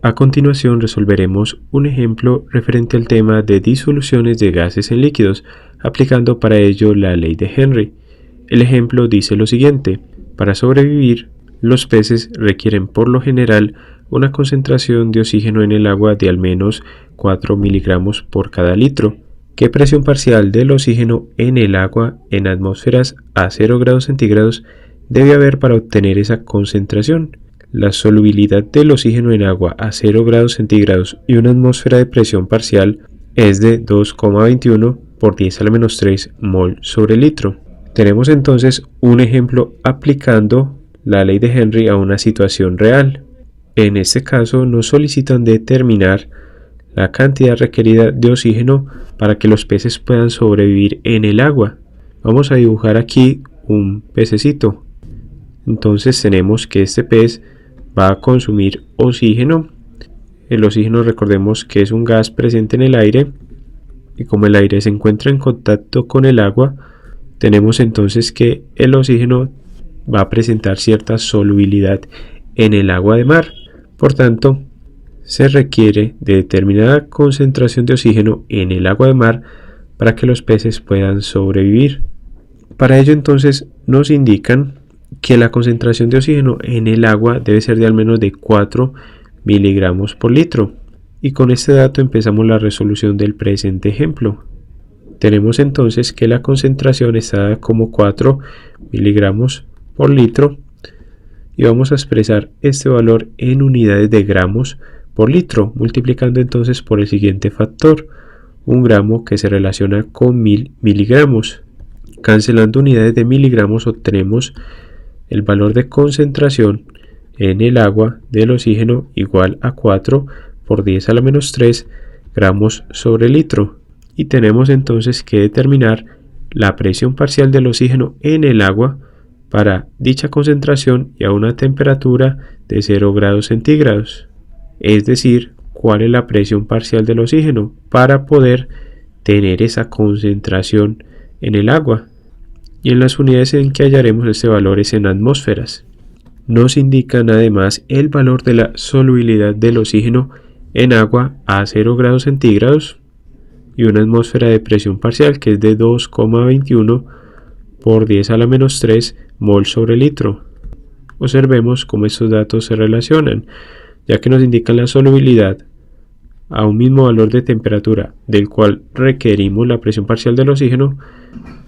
A continuación resolveremos un ejemplo referente al tema de disoluciones de gases en líquidos, aplicando para ello la ley de Henry. El ejemplo dice lo siguiente: para sobrevivir, los peces requieren por lo general una concentración de oxígeno en el agua de al menos 4 miligramos por cada litro. ¿Qué presión parcial del oxígeno en el agua en atmósferas a 0 grados centígrados debe haber para obtener esa concentración? La solubilidad del oxígeno en agua a 0 grados centígrados y una atmósfera de presión parcial es de 2,21 por 10 a la menos 3 mol sobre litro. Tenemos entonces un ejemplo aplicando la ley de Henry a una situación real. En este caso nos solicitan determinar la cantidad requerida de oxígeno para que los peces puedan sobrevivir en el agua. Vamos a dibujar aquí un pececito. Entonces tenemos que este pez va a consumir oxígeno. El oxígeno, recordemos que es un gas presente en el aire, y como el aire se encuentra en contacto con el agua, tenemos entonces que el oxígeno va a presentar cierta solubilidad en el agua de mar. Por tanto, se requiere de determinada concentración de oxígeno en el agua de mar para que los peces puedan sobrevivir. Para ello entonces nos indican que la concentración de oxígeno en el agua debe ser de al menos de 4 miligramos por litro. Y con este dato empezamos la resolución del presente ejemplo. Tenemos entonces que la concentración está dada como 4 miligramos por litro y vamos a expresar este valor en unidades de gramos por litro, multiplicando entonces por el siguiente factor: un gramo que se relaciona con 1000 miligramos. Cancelando unidades de miligramos obtenemos el valor de concentración en el agua del oxígeno igual a 4 por 10 a la menos 3 gramos sobre litro. Y tenemos entonces que determinar la presión parcial del oxígeno en el agua para dicha concentración y a una temperatura de 0 grados centígrados. Es decir, cuál es la presión parcial del oxígeno para poder tener esa concentración en el agua. Y en las unidades en que hallaremos este valor es en atmósferas. Nos indican además el valor de la solubilidad del oxígeno en agua a 0 grados centígrados y una atmósfera de presión parcial que es de 2,21 por 10 a la menos 3 mol sobre litro. Observemos cómo estos datos se relacionan, ya que nos indican la solubilidad a un mismo valor de temperatura del cual requerimos la presión parcial del oxígeno,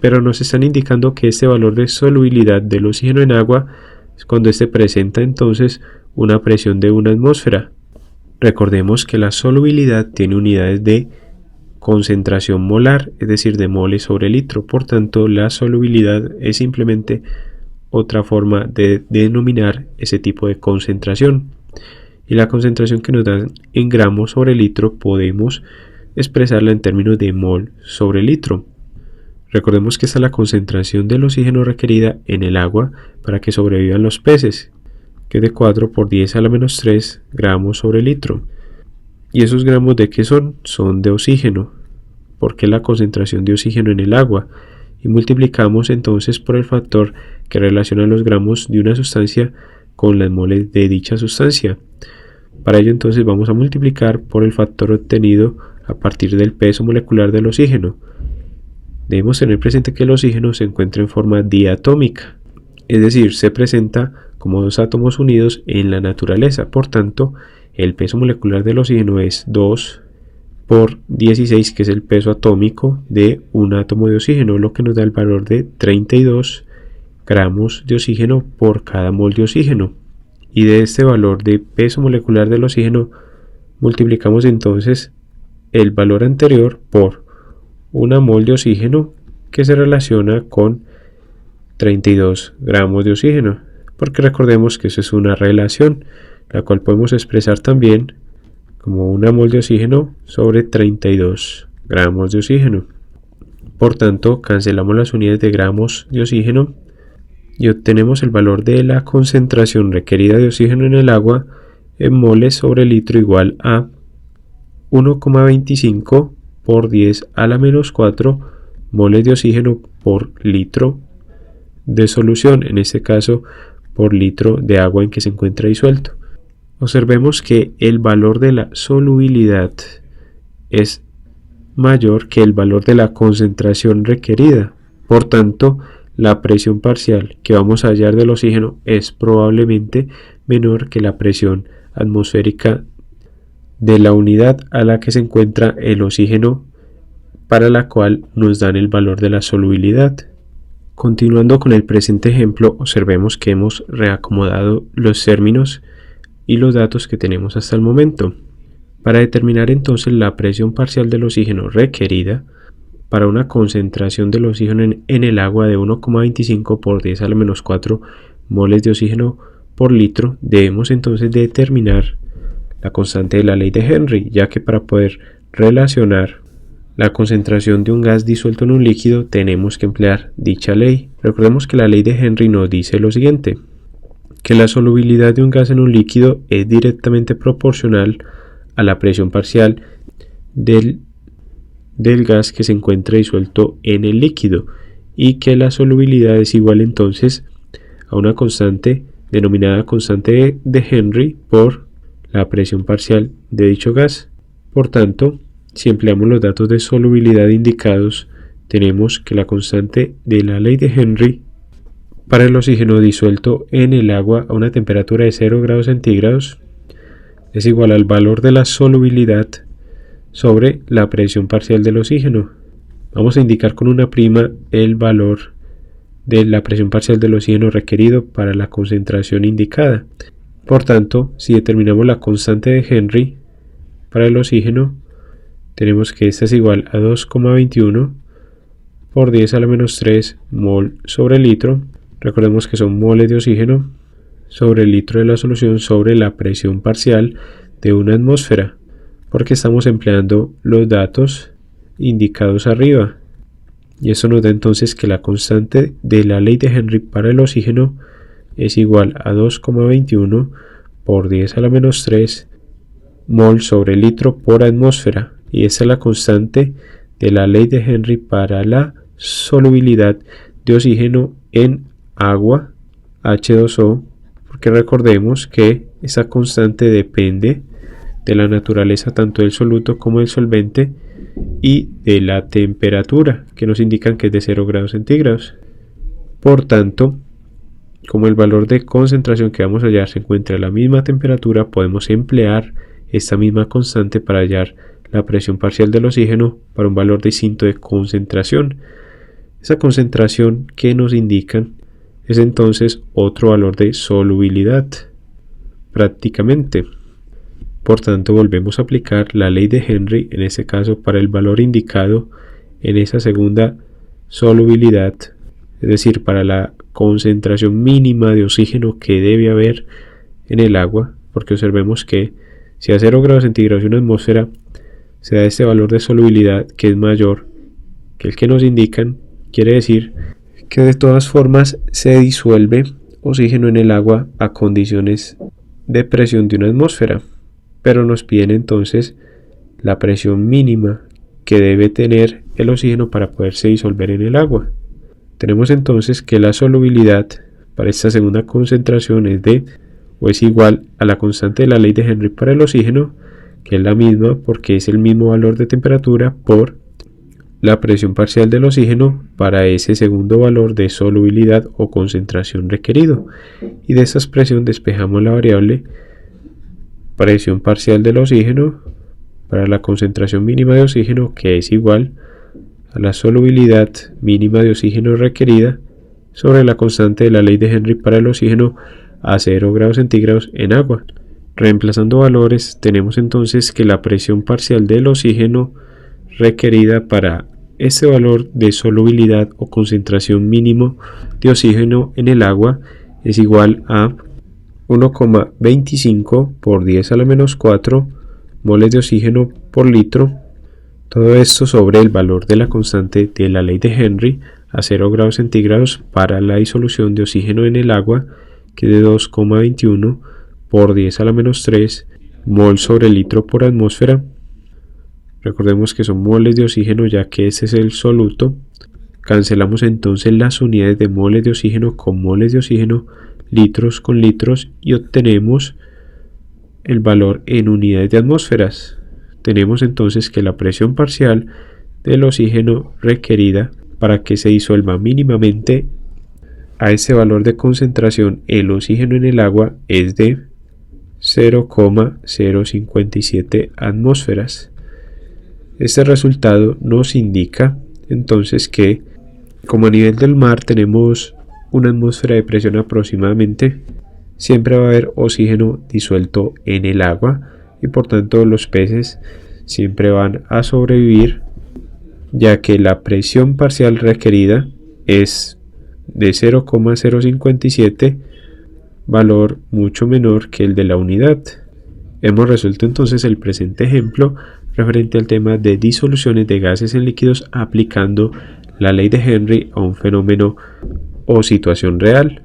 pero nos están indicando que este valor de solubilidad del oxígeno en agua es cuando este presenta entonces una presión de una atmósfera. Recordemos que la solubilidad tiene unidades de concentración molar, es decir, de moles sobre litro. Por tanto, la solubilidad es simplemente otra forma de denominar ese tipo de concentración. Y la concentración que nos dan en gramos sobre litro podemos expresarla en términos de mol sobre litro. Recordemos que esta es la concentración del oxígeno requerida en el agua para que sobrevivan los peces, que es de 4 por 10 a la menos 3 gramos sobre litro. ¿Y esos gramos de qué son? Son de oxígeno, porque es la concentración de oxígeno en el agua. Y multiplicamos entonces por el factor que relaciona los gramos de una sustancia con las moles de dicha sustancia. Para ello entonces vamos a multiplicar por el factor obtenido a partir del peso molecular del oxígeno. Debemos tener presente que el oxígeno se encuentra en forma diatómica, es decir, se presenta como dos átomos unidos en la naturaleza. Por tanto, el peso molecular del oxígeno es 2 por 16, que es el peso atómico de un átomo de oxígeno, lo que nos da el valor de 32 gramos de oxígeno por cada mol de oxígeno. Y de este valor de peso molecular del oxígeno multiplicamos entonces el valor anterior por una mol de oxígeno que se relaciona con 32 gramos de oxígeno, porque recordemos que eso es una relación, la cual podemos expresar también como una mol de oxígeno sobre 32 gramos de oxígeno. Por tanto, cancelamos las unidades de gramos de oxígeno y obtenemos el valor de la concentración requerida de oxígeno en el agua en moles sobre litro igual a 1,25 por 10 a la menos 4 moles de oxígeno por litro de solución, en este caso por litro de agua en que se encuentra disuelto. Observemos que el valor de la solubilidad es mayor que el valor de la concentración requerida. Por tanto, la presión parcial que vamos a hallar del oxígeno es probablemente menor que la presión atmosférica de la unidad a la que se encuentra el oxígeno, para la cual nos dan el valor de la solubilidad. Continuando con el presente ejemplo, observemos que hemos reacomodado los términos y los datos que tenemos hasta el momento. Para determinar entonces la presión parcial del oxígeno requerida para una concentración del oxígeno en el agua de 1,25 por 10 a la menos 4 moles de oxígeno por litro, debemos entonces determinar la constante de la ley de Henry, ya que para poder relacionar la concentración de un gas disuelto en un líquido tenemos que emplear dicha ley. Recordemos que la ley de Henry nos dice lo siguiente, que la solubilidad de un gas en un líquido es directamente proporcional a la presión parcial del gas que se encuentra disuelto en el líquido, y que la solubilidad es igual entonces a una constante denominada constante de Henry por la presión parcial de dicho gas. Por tanto, si empleamos los datos de solubilidad indicados, tenemos que la constante de la ley de Henry para el oxígeno disuelto en el agua a una temperatura de 0 grados centígrados es igual al valor de la solubilidad sobre la presión parcial del oxígeno. Vamos a indicar con una prima el valor de la presión parcial del oxígeno requerido para la concentración indicada. Por tanto, si determinamos la constante de Henry para el oxígeno, tenemos que esta es igual a 2,21 por 10 a la menos 3 mol sobre litro. Recordemos que son moles de oxígeno sobre el litro de la solución sobre la presión parcial de una atmósfera, porque estamos empleando los datos indicados arriba. Y eso nos da entonces que la constante de la ley de Henry para el oxígeno es igual a 2,21 por 10 a la menos 3 mol sobre litro por atmósfera. Y esa es la constante de la ley de Henry para la solubilidad de oxígeno en agua H2O, porque recordemos que esa constante depende de la naturaleza tanto del soluto como del solvente y de la temperatura, que nos indican que es de 0 grados centígrados. Por tanto, como el valor de concentración que vamos a hallar se encuentra a la misma temperatura, podemos emplear esta misma constante para hallar la presión parcial del oxígeno para un valor distinto de concentración. Esa concentración que nos indican es entonces otro valor de solubilidad, prácticamente. Por tanto, volvemos a aplicar la ley de Henry, en este caso para el valor indicado en esa segunda solubilidad, es decir, para la concentración mínima de oxígeno que debe haber en el agua, porque observemos que si a 0 grados centígrados y una atmósfera se da este valor de solubilidad que es mayor que el que nos indican, quiere decir que de todas formas se disuelve oxígeno en el agua a condiciones de presión de una atmósfera, pero nos piden entonces la presión mínima que debe tener el oxígeno para poderse disolver en el agua. Tenemos entonces que la solubilidad para esta segunda concentración es de o es igual a la constante de la ley de Henry para el oxígeno, que es la misma porque es el mismo valor de temperatura por la presión parcial del oxígeno para ese segundo valor de solubilidad o concentración requerido. Y de esa expresión despejamos la variable presión parcial del oxígeno para la concentración mínima de oxígeno, que es igual a la solubilidad mínima de oxígeno requerida sobre la constante de la ley de Henry para el oxígeno a 0 grados centígrados en agua. Reemplazando valores, tenemos entonces que la presión parcial del oxígeno requerida para este valor de solubilidad o concentración mínimo de oxígeno en el agua es igual a 1,25 por 10 a la menos 4 moles de oxígeno por litro. Todo esto sobre el valor de la constante de la ley de Henry a 0 grados centígrados para la disolución de oxígeno en el agua, que es de 2,21 por 10 a la menos 3 mol sobre litro por atmósfera. Recordemos que son moles de oxígeno ya que ese es el soluto. Cancelamos entonces las unidades de moles de oxígeno con moles de oxígeno, litros con litros, y obtenemos el valor en unidades de atmósferas. Tenemos entonces que la presión parcial del oxígeno requerida para que se disuelva mínimamente a ese valor de concentración el oxígeno en el agua es de 0,057 atmósferas. Este resultado nos indica entonces que, como a nivel del mar tenemos una atmósfera de presión aproximadamente, siempre va a haber oxígeno disuelto en el agua y por tanto los peces siempre van a sobrevivir, ya que la presión parcial requerida es de 0,057, valor mucho menor que el de la unidad. Hemos resuelto entonces el presente ejemplo referente al tema de disoluciones de gases en líquidos aplicando la ley de Henry a un fenómeno o situación real.